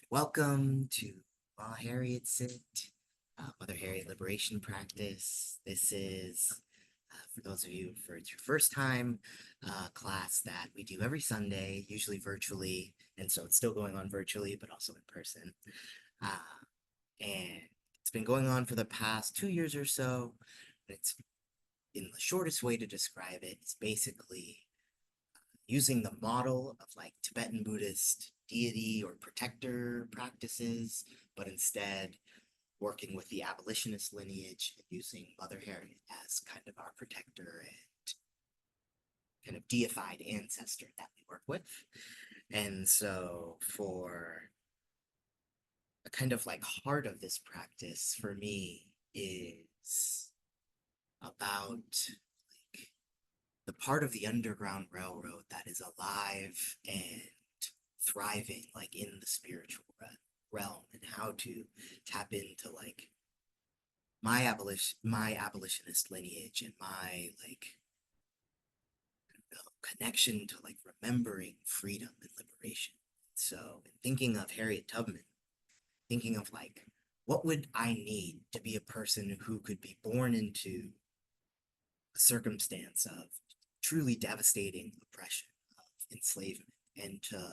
Welcome to Harriet Sit, Mother Harriet Liberation Practice. This is, for those of you, for it's your first time, class that we do every Sunday, usually virtually, and so it's still going on virtually, but also in person. Uh, and it's been going on for the past 2 years or so. It's in the shortest way to describe it, it's basically using the model of like Tibetan Buddhist deity or protector practices, but instead working with the abolitionist lineage and using Mother Harriet as kind of our protector and kind of deified ancestor that we work with. And so for a kind of like heart of this practice for me is about like the part of the Underground Railroad that is alive and thriving like in the spiritual realm, and how to tap into like my abolitionist lineage and my like connection to like remembering freedom and liberation. So in thinking of Harriet Tubman, thinking of like what would I need to be a person who could be born into a circumstance of truly devastating oppression, of enslavement, and to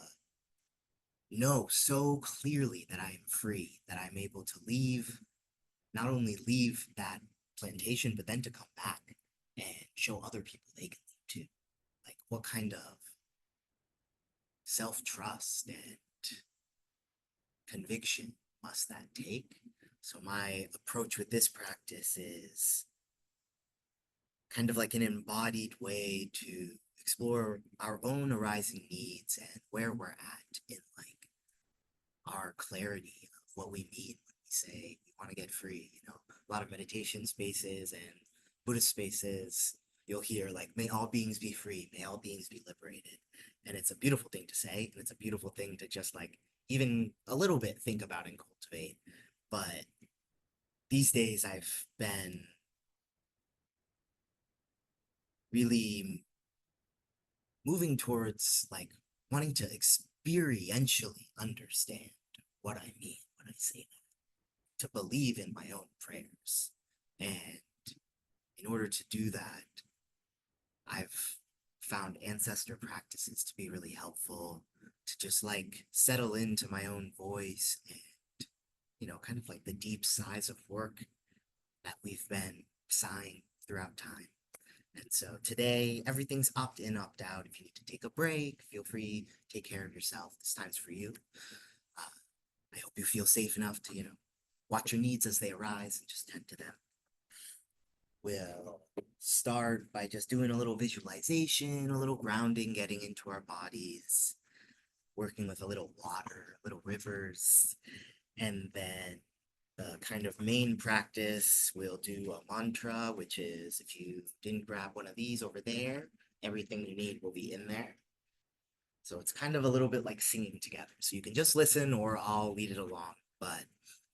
know so clearly that I am free, that I'm able to leave, not only leave that plantation, but then to come back and show other people they can leave too. Like, what kind of self trust and conviction must that take? So, my approach with this practice is kind of like an embodied way to explore our own arising needs and where we're at in like our clarity of what we mean when we say we want to get free. A lot of meditation spaces and Buddhist spaces, you'll hear like, may all beings be free, may all beings be liberated. And it's a beautiful thing to say, and it's a beautiful thing to just like even a little bit think about and cultivate. But these days I've been really moving towards like wanting to experientially understand what I mean when I say that, to believe in my own prayers. And in order to do that, I've found ancestor practices to be really helpful, to just like settle into my own voice and, kind of like the deep sighs of work that we've been sighing throughout time. And so today, everything's opt in, opt out. If you need to take a break, feel free, take care of yourself. This time's for you. Uh, I hope you feel safe enough to, watch your needs as they arise and just tend to them. We'll start by just doing a little visualization, a little grounding, getting into our bodies, working with a little water, little rivers, and then the kind of main practice, we'll do a mantra, which is if you didn't grab one of these over there, everything you need will be in there. So it's kind of a little bit like singing together. So you can just listen or I'll lead it along, but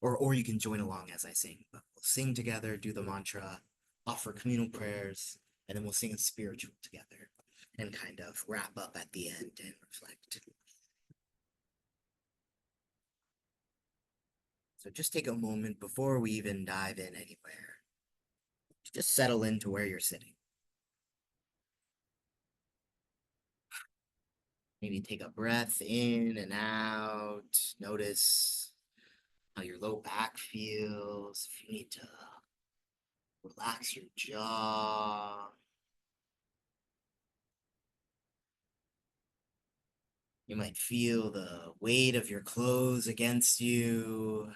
or you can join along as I sing. But we'll sing together, do the mantra, offer communal prayers, and then we'll sing a spiritual together and kind of wrap up at the end and reflect. So just take a moment before we even dive in anywhere. Just settle into where you're sitting. Maybe take a breath in and out. Notice how your low back feels. If you need to relax your jaw, you might feel the weight of your clothes against you.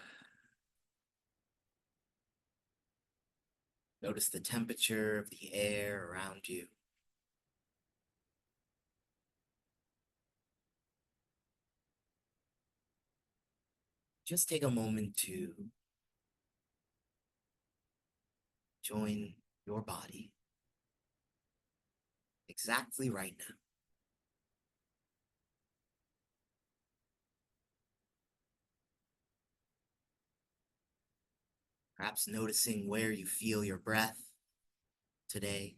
Notice the temperature of the air around you. Just take a moment to join your body exactly right now. Perhaps noticing where you feel your breath today.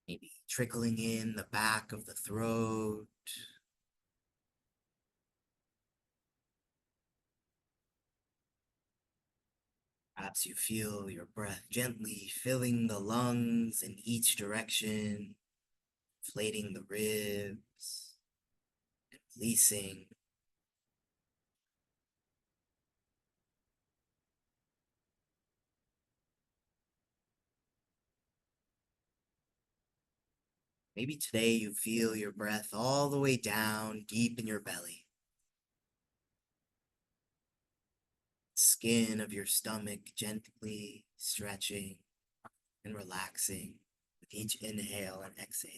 Maybe trickling in the back of the throat. Perhaps you feel your breath gently filling the lungs in each direction, inflating the ribs, and releasing. Maybe today you feel your breath all the way down deep in your belly. Skin of your stomach gently stretching and relaxing with each inhale and exhale.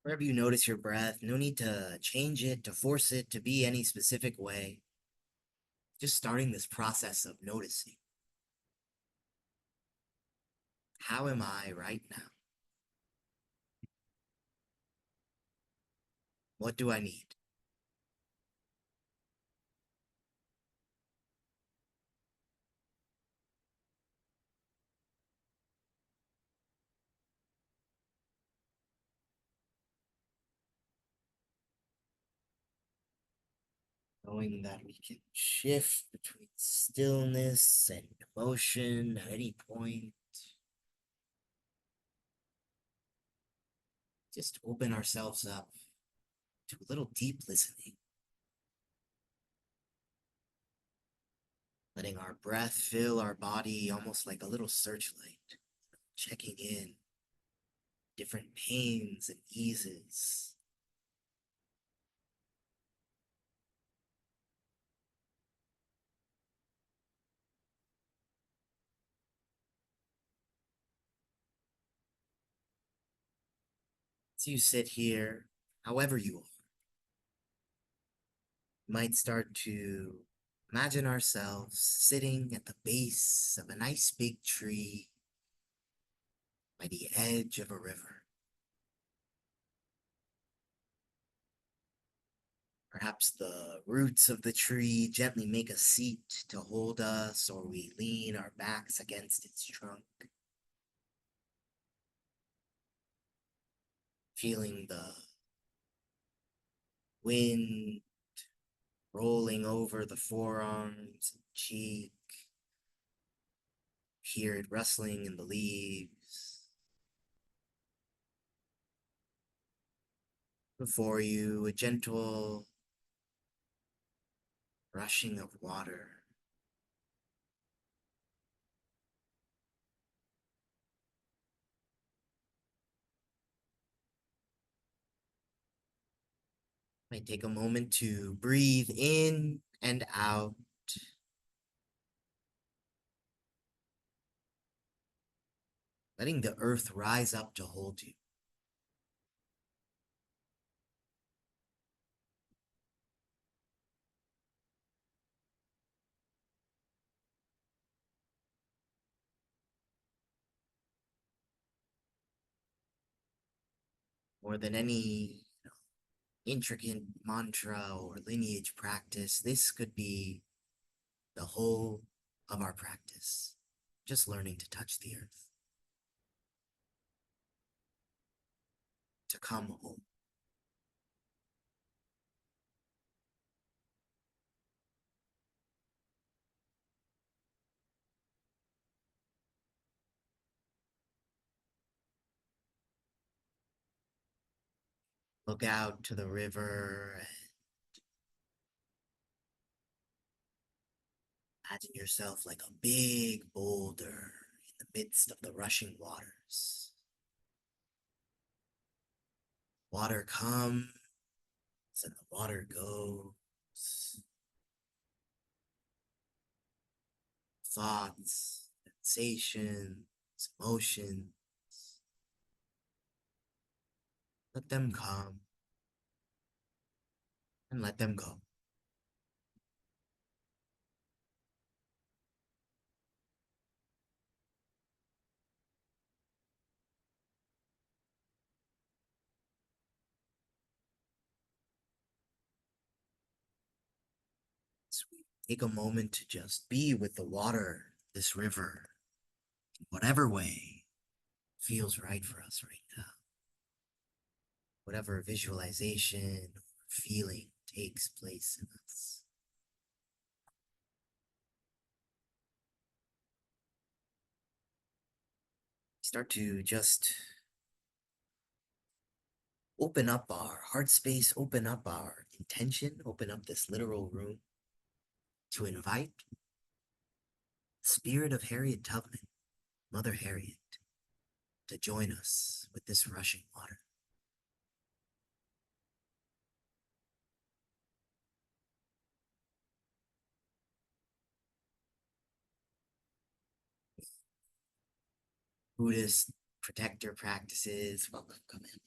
Wherever you notice your breath, no need to change it, to force it to be any specific way. Just starting this process of noticing. How am I right now? What do I need? Knowing that we can shift between stillness and emotion at any point. Just open ourselves up to a little deep listening, letting our breath fill our body almost like a little searchlight, checking in different pains and eases. As you sit here, however you are, we might start to imagine ourselves sitting at the base of a nice big tree by the edge of a river. Perhaps the roots of the tree gently make a seat to hold us, or we lean our backs against its trunk, feeling the wind rolling over the forearms and cheek, hear it rustling in the leaves. Before you, a gentle rushing of water. Might take a moment to breathe in and out, letting the earth rise up to hold you. More than any intricate mantra or lineage practice, this could be the whole of our practice. Just learning to touch the earth, to come home. Look out to the river and imagine yourself like a big boulder in the midst of the rushing waters. Water comes and the water goes. Thoughts, sensations, emotions. Let them come and let them go. take a moment to just be with the water, this river, in whatever way feels right for us right now. Whatever visualization or feeling takes place in us. Start to just open up our heart space, open up our intention, open up this literal room to invite the spirit of Harriet Tubman, Mother Harriet, to join us with this rushing water. Buddhist protector practices. Welcome, come in.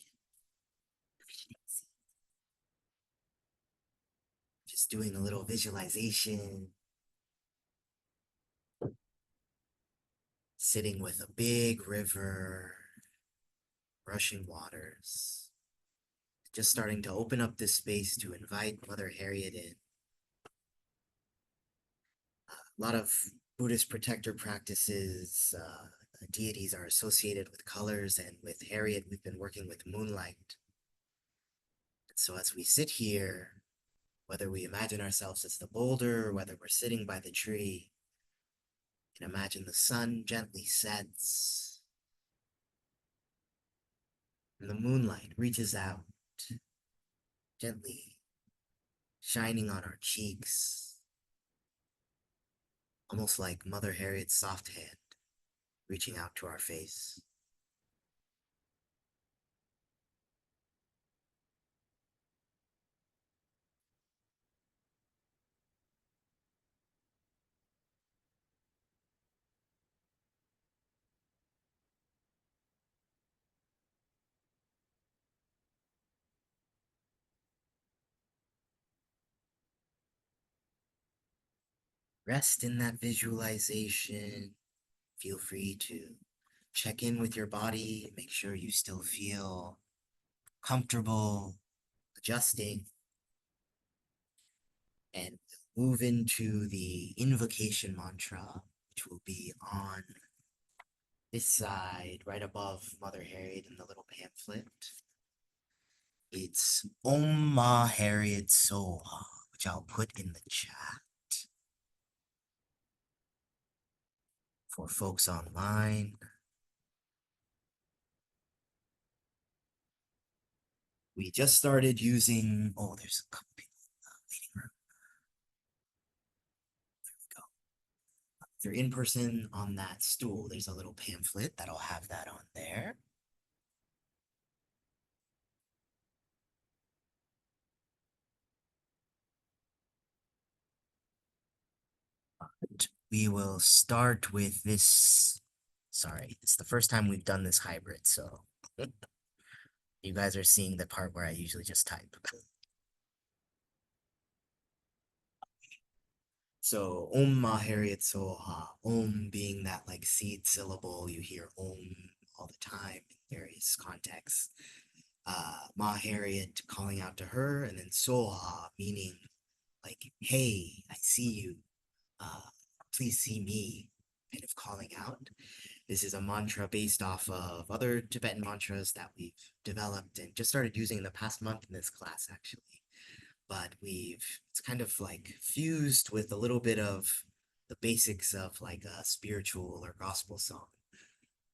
Just doing a little visualization, sitting with a big river, rushing waters. Just starting to open up this space to invite Mother Harriet in. A lot of Buddhist protector practices, deities are associated with colors, and with Harriet, we've been working with moonlight. And so as we sit here, whether we imagine ourselves as the boulder, or whether we're sitting by the tree, and imagine the sun gently sets, and the moonlight reaches out, gently shining on our cheeks, almost like Mother Harriet's soft hand reaching out to our face. Rest in that visualization. Feel free to check in with your body, make sure you still feel comfortable adjusting, and move into the invocation mantra, which will be on this side, right above Mother Harriet in the little pamphlet. It's Om Ma Harriet Soha, which I'll put in the chat for folks online. We just started using, oh, there's a couple people in the waiting room. There we go. If you're in person on that stool, there's a little pamphlet that'll have that on there. We will start with this. Sorry, it's the first time we've done this hybrid, so you guys are seeing the part where I usually just type. So Om Ma Harriet Soha, Om being that like seed syllable, you hear Om all the time in various contexts. Ma Harriet calling out to her, and then Soha meaning like, hey, I see you. Uh, please see me, kind of calling out. This is a mantra based off of other Tibetan mantras that we've developed and just started using in the past month in this class, actually. But it's kind of like fused with a little bit of the basics of like a spiritual or gospel song,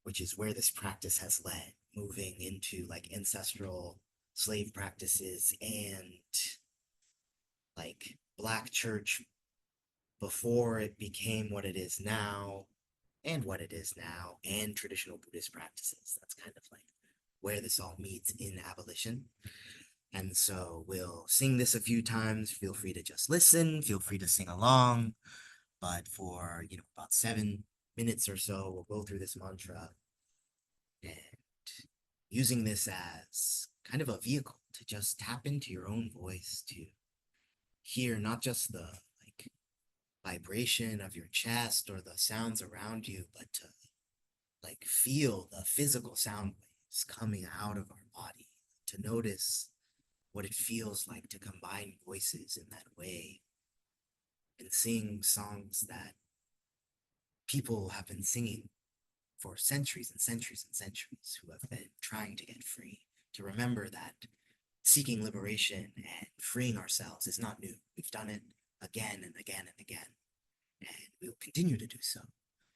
which is where this practice has led, moving into like ancestral slave practices and like Black church before it became what it is now, and what it is now, and traditional Buddhist practices. That's kind of like where this all meets in abolition. And so we'll sing this a few times. Feel free to just listen, feel free to sing along. But for, about 7 minutes or so, we'll go through this mantra and using this as kind of a vehicle to just tap into your own voice, to hear not just the like vibration of your chest or the sounds around you, but to like feel the physical sound waves coming out of our body, to notice what it feels like to combine voices in that way, and sing songs that people have been singing for centuries and centuries and centuries who have been trying to get free, to remember that seeking liberation and freeing ourselves is not new. We've done it again and again and again, and we'll continue to do so.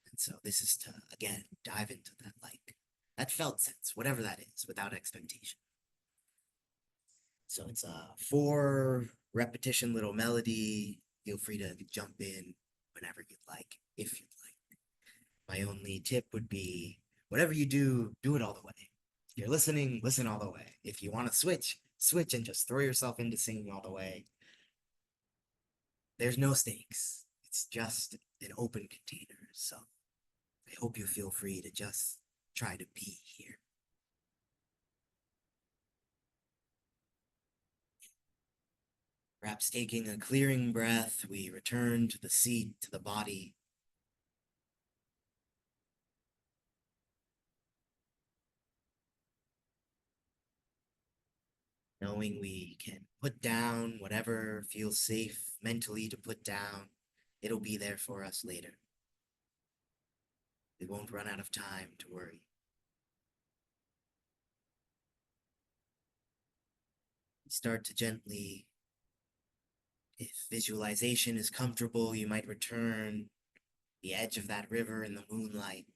And so this is to, again, dive into that, like, that felt sense, whatever that is, without expectation. So it's a 4 repetition little melody. Feel free to jump in whenever you'd like, if you'd like. My only tip would be whatever you do it all the way. If you're listening, listen all the way. If you want to switch, switch and just throw yourself into singing all the way. There's no stakes. It's just an open container. So I hope you feel free to just try to be here. Perhaps taking a clearing breath, we return to the seat, to the body. Knowing we can put down whatever feels safe mentally to put down. It'll be there for us later. We won't run out of time to worry. Start to gently, if visualization is comfortable, you might return the edge of that river in the moonlight,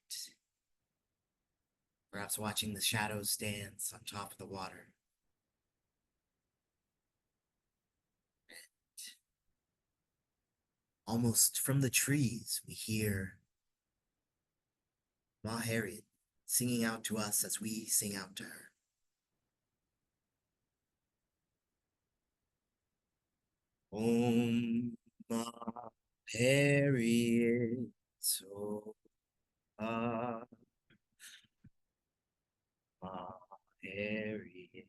perhaps watching the shadows dance on top of the water. Almost from the trees, we hear Ma Harriet singing out to us as we sing out to her. Om Ma Harriet, so Ma Harriet,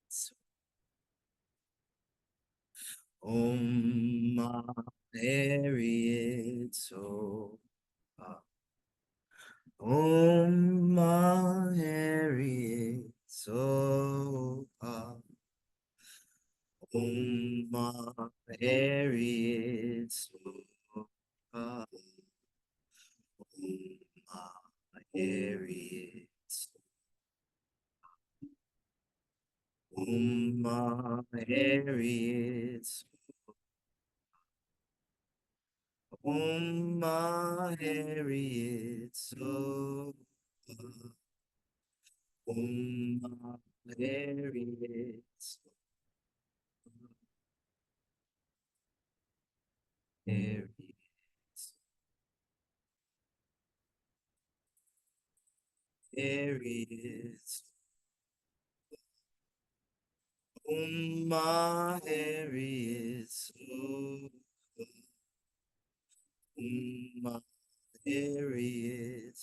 so Om Ma Harriet, so Om Ma Harriet, so Om Ma Harriet, so Om Ma Harriet, Om Ma Harriet, Om Ma Harriet, so Om Ma Harriet, Harriet, Harriet, Ma Harriet, Ma Harriet,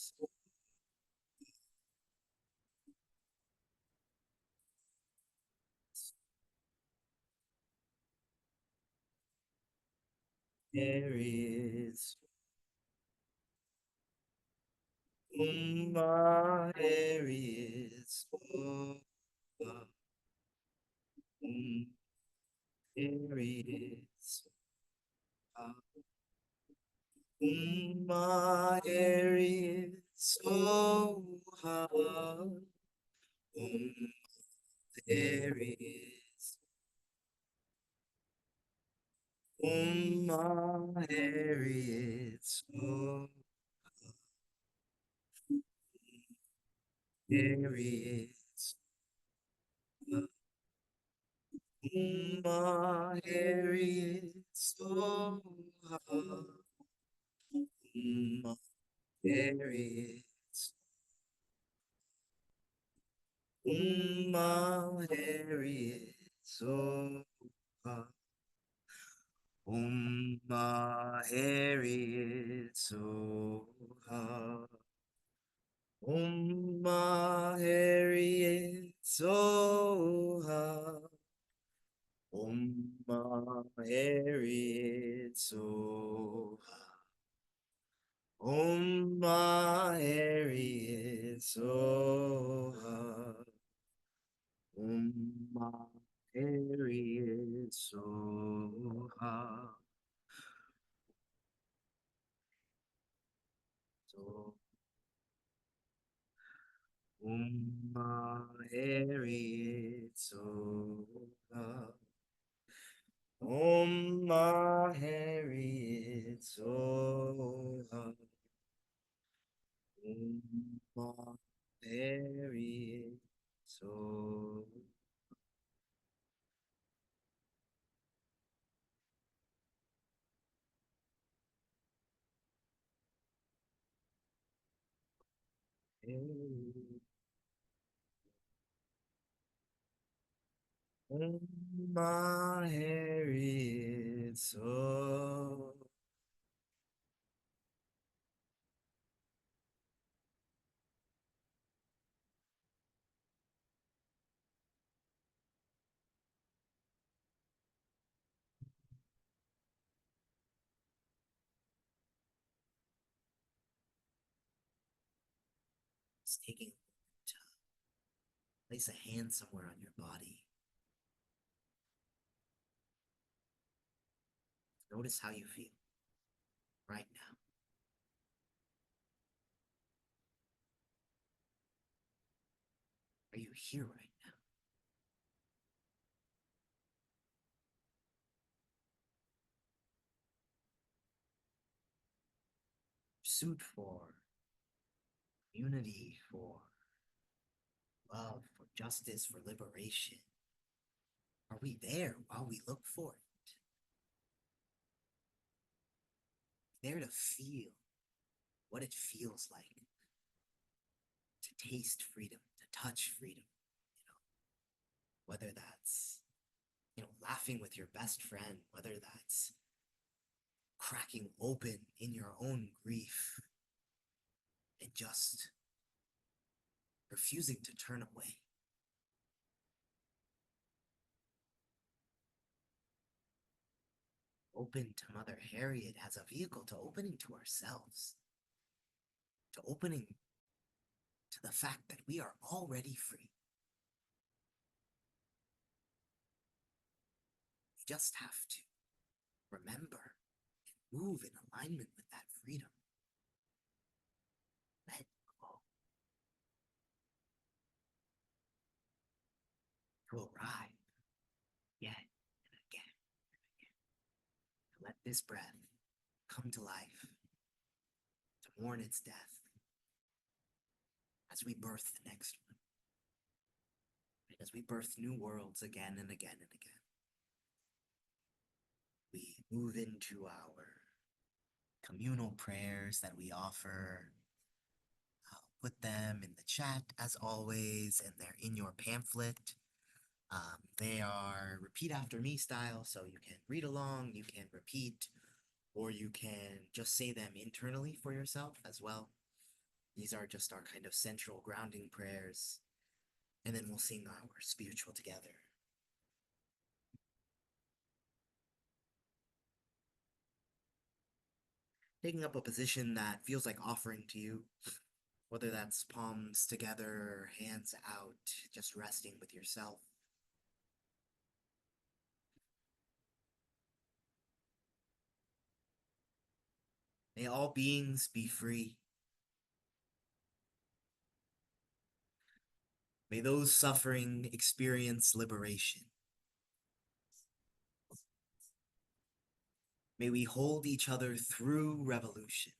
Harriet, Ma Harriet, Harriet, Ma Harriet, so hard, Harriet, Ma Harriet, so Harriet, Ma Harriet, so hard, Ma Harriet, Ma Harriet, so hard. Ma Harriet, so hard. Ma Harriet, so hard. Ma Harriet, so Ma Harriet, so Ma Harriet, so Harriet, Harriet, Harriet, Harriet, Harriet, It's taking a moment to place a hand somewhere on your body. Notice how you feel right now. Are you here right now? Pursuit for unity, for love, for justice, for liberation. Are we there while we look for it? There to feel what it feels like to taste freedom, to touch freedom, whether that's, laughing with your best friend, whether that's cracking open in your own grief and just refusing to turn away. Open to Mother Harriet as a vehicle to opening to ourselves, to opening to the fact that we are already free. We just have to remember and move in alignment with that freedom. Let go. To arrive again and again and again. To let this breath come to life, to mourn its death as we birth the next one, and as we birth new worlds again and again and again. We move into our communal prayers that we offer. I'll put them in the chat as always, and they're in your pamphlet. They are repeat after me style, so you can read along, you can repeat, or you can just say them internally for yourself as well. These are just our kind of central grounding prayers, and then we'll sing our spiritual together. Taking up a position that feels like offering to you, whether that's palms together, hands out, just resting with yourself. May all beings be free. May those suffering experience liberation. May we hold each other through revolution.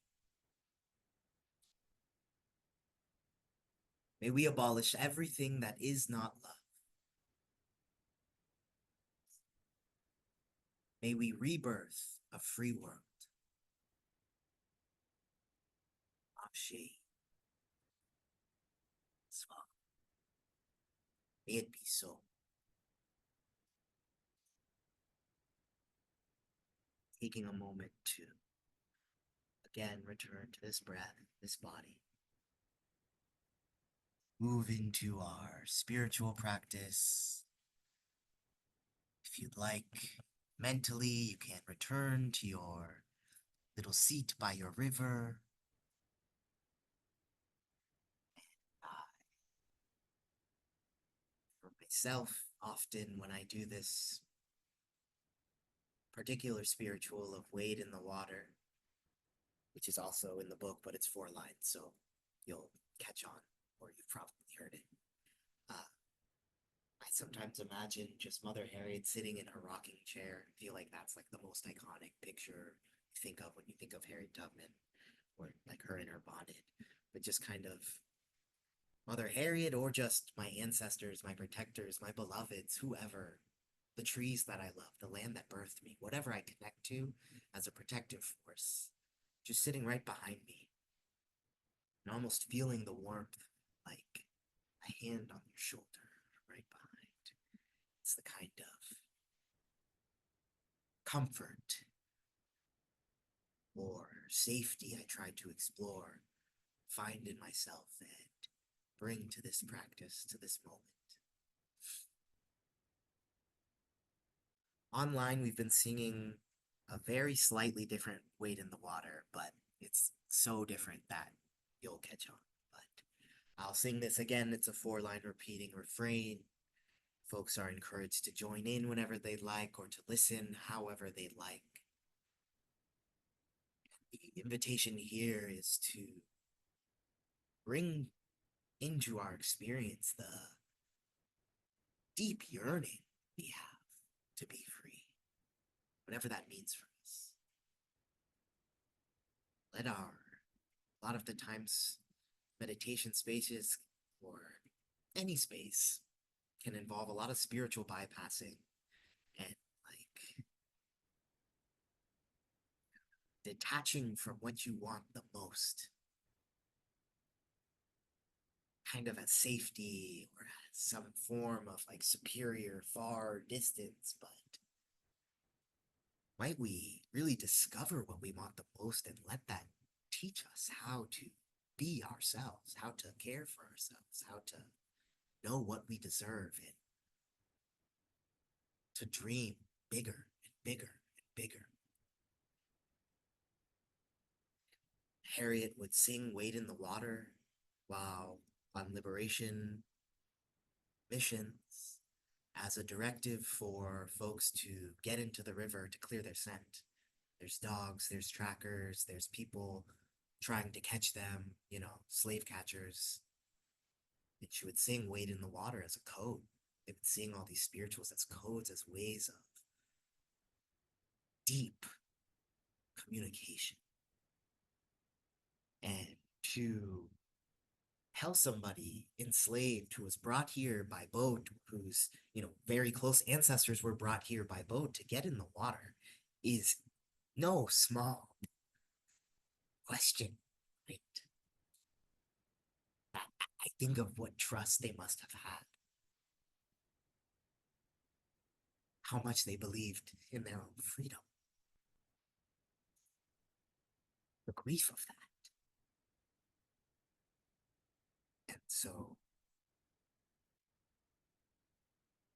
May we abolish everything that is not love. May we rebirth a free world. Ashe. Swa. May it be so. Taking a moment to again return to this breath, this body. Move into our spiritual practice. If you'd like, mentally, you can return to your little seat by your river. For myself, often when I do this particular spiritual of wade in the water, which is also in the book, but it's 4 lines, so you'll catch on, or you've probably heard it. I sometimes imagine just Mother Harriet sitting in her rocking chair. I feel like that's like the most iconic picture you think of when you think of Harriet Tubman, or like her in her bonnet. But just kind of Mother Harriet, or just my ancestors, my protectors, my beloveds, whoever, the trees that I love, the land that birthed me, whatever I connect to as a protective force, just sitting right behind me and almost feeling the warmth like a hand on your shoulder right behind. It's the kind of comfort or safety I try to explore, find in myself, and bring to this practice, to this moment. Online, we've been singing a very slightly different Wade in the Water, but it's so different that you'll catch on. But I'll sing this again. It's a 4 line repeating refrain. Folks are encouraged to join in whenever they'd like, or to listen however they'd like. The invitation here is to bring into our experience the deep yearning we have to be free, whatever that means for us. A lot of the times, meditation spaces or any space can involve a lot of spiritual bypassing and like detaching from what you want the most, kind of as safety or as some form of like superior far distance. But might we really discover what we want the most and let that teach us how to be ourselves, how to care for ourselves, how to know what we deserve, and to dream bigger and bigger and bigger. Harriet would sing Wade in the Water while on liberation missions as a directive for folks to get into the river to clear their scent. There's dogs, there's trackers, there's people trying to catch them, slave catchers. And she would sing Wade in the Water as a code. They would sing all these spirituals as codes, as ways of deep communication. And to tell somebody enslaved who was brought here by boat, whose, very close ancestors were brought here by boat to get in the water, is no small question, right? I think of what trust they must have had, how much they believed in their own freedom, the grief of that. And so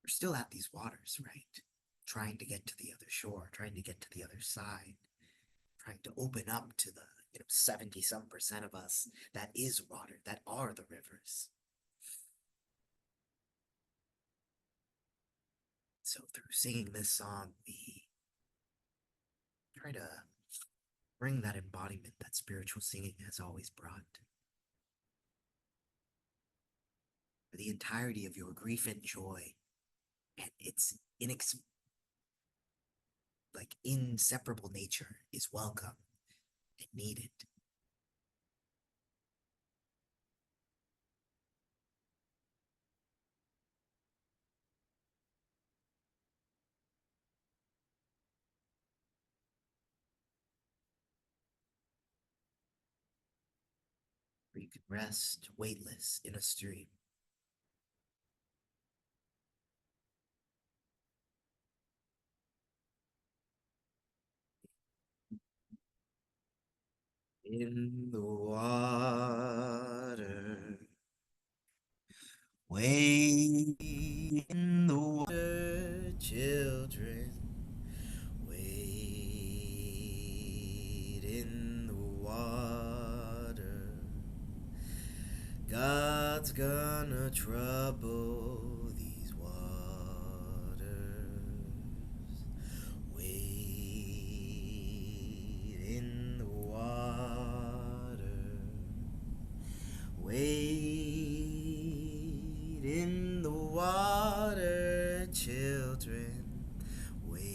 we're still at these waters, right? Trying to get to the other shore, trying to get to the other side, trying to open up to the 70 some percent of us that is water, that are the rivers. So through singing this song, we try to bring that embodiment that spiritual singing has always brought. For the entirety of your grief and joy, and its inseparable nature is welcome and needed. Where you can rest weightless in a stream. In the water, wade in the water, children. Wade in the water. God's gonna trouble these waters. Wade in the water. Wade in the water, children. Wade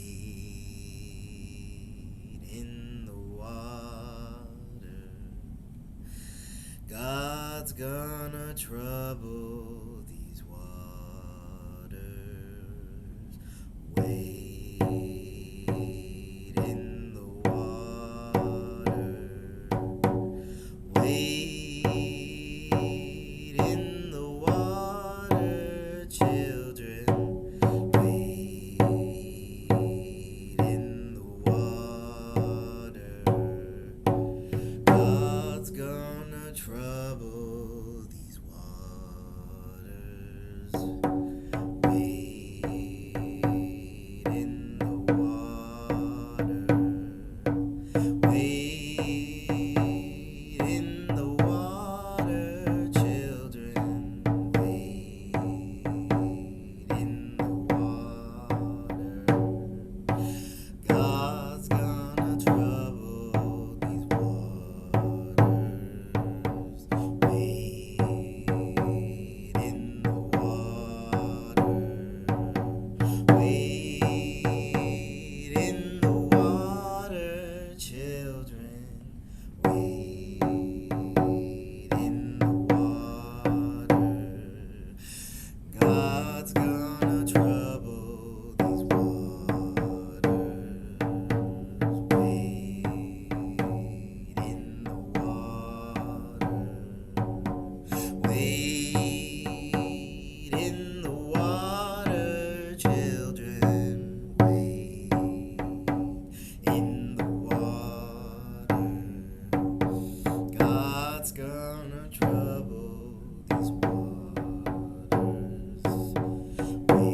in the water. God's gonna trouble these waters. Wade in the water. Wade in the water, children. Wade in the water. God's gonna trouble these waters. Wade in the water. Wade in the water, children. Wade in the water. God's gonna trouble these waters. Wade in the water. Wade in the water, children. Wade in the water. God's gonna trouble these waters. Wade in the water. Wade in the water, children. Wade in the water. God's gonna trouble these waters.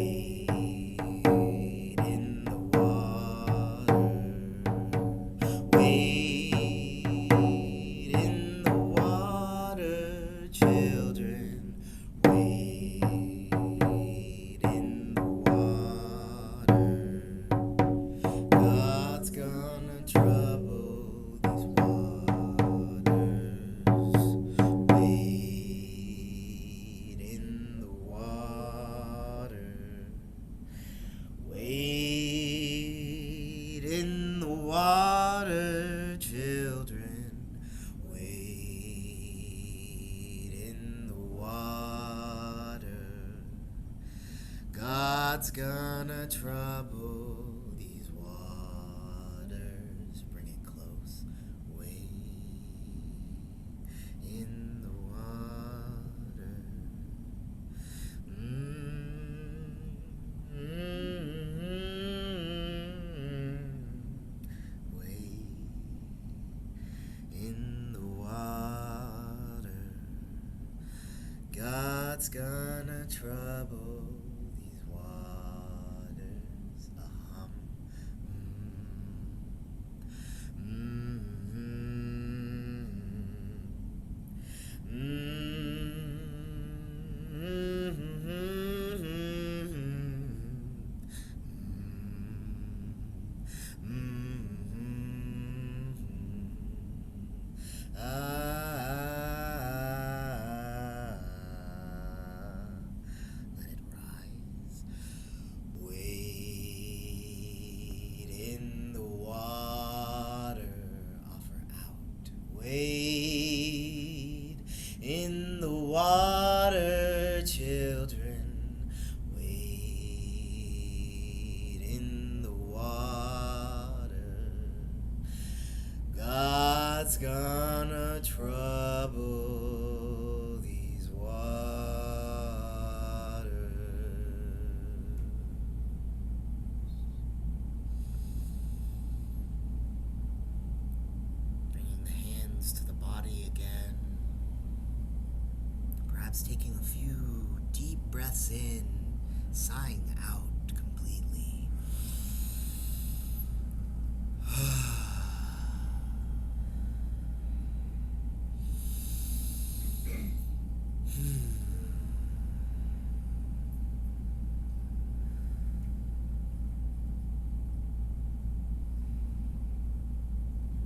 Wade in the water. Wade in the water, children. Wade in the water. God's gonna trouble these waters. Wade in the water. Wade in the water, children. Wade in the water. God's gonna trouble these waters. Bring it close. Wade in the water. Wade in the water. God's gonna trouble these waters. Let it rise. Wade in the water. Offer out. Wade in the water, children. Wade in the water. God's gonna trouble these waters. Bringing the hands to the body again. Perhaps taking a few deep breaths in, sighing out completely.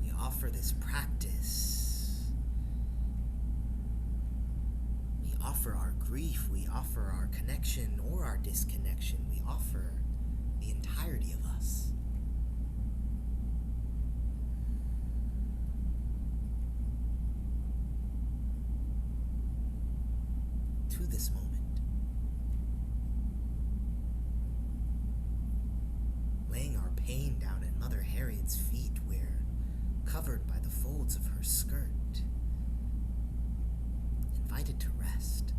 We offer this practice offer our grief, we offer our connection or our disconnection, we offer the entirety of us. To this moment. Laying our pain down at Mother Harriet's feet, where, covered by the folds of her skirt, invited to rest.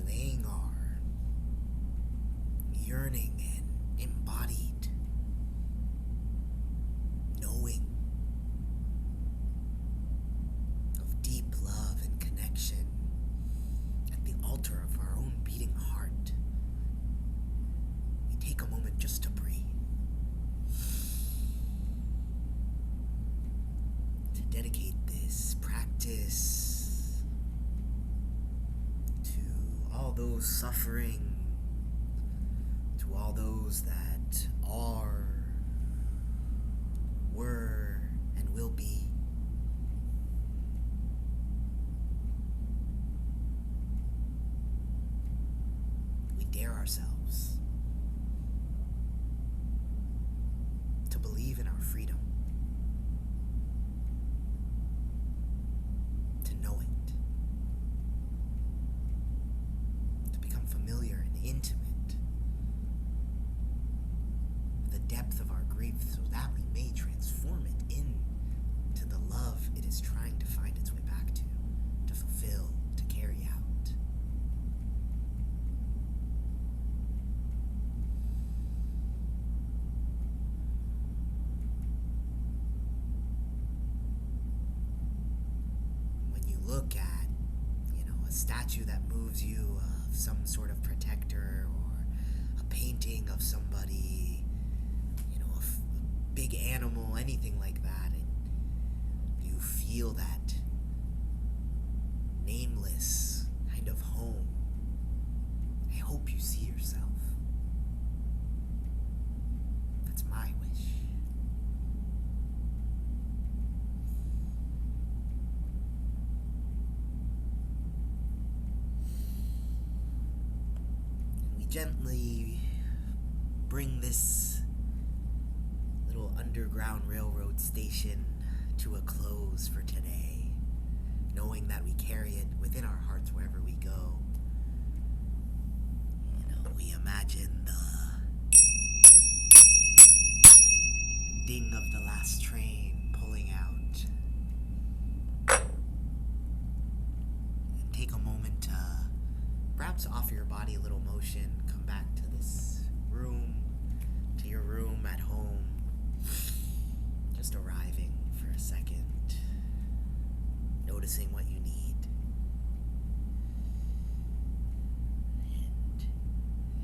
Laying our yearning and embodied knowing of deep love and connection at the altar of our own beating heart. We take a moment just to breathe, to dedicate this practice to all those suffering, to all those that are, were, and will be. We dare ourselves to believe in our freedom, to know it, to become familiar and intimate with the depth of our grief so that we may transform it into the love it is trying to find its way back to fulfill, to carry out. When you look at, a statue that moves you of some sort of protector, or a painting of somebody, a big animal, anything like that, and you feel that nameless kind of home, I hope you see yourself. That's my wish. And we gently bring this little underground railroad station to a close for today, knowing that we carry it within our hearts wherever we go. We imagine the ding of the last train pulling out, and take a moment to perhaps offer your body a little motion, come back to this room, to your room at home, just arriving for a second, noticing what you need.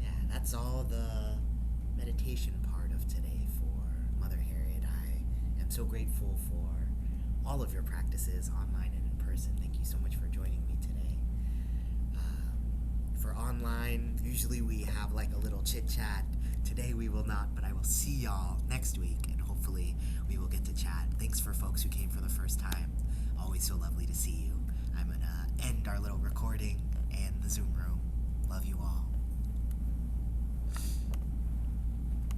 And that's all the meditation part of today for Mother Harriet. I am so grateful for all of your practices, online and in person. Thank you so much for joining me today. For online, usually we have like a little chit chat. Today we will not, but I will see y'all next week, and hopefully we will get to chat. Thanks for folks who came for the first time. Always so lovely to see you. I'm gonna end our little recording and the Zoom room. Love you all.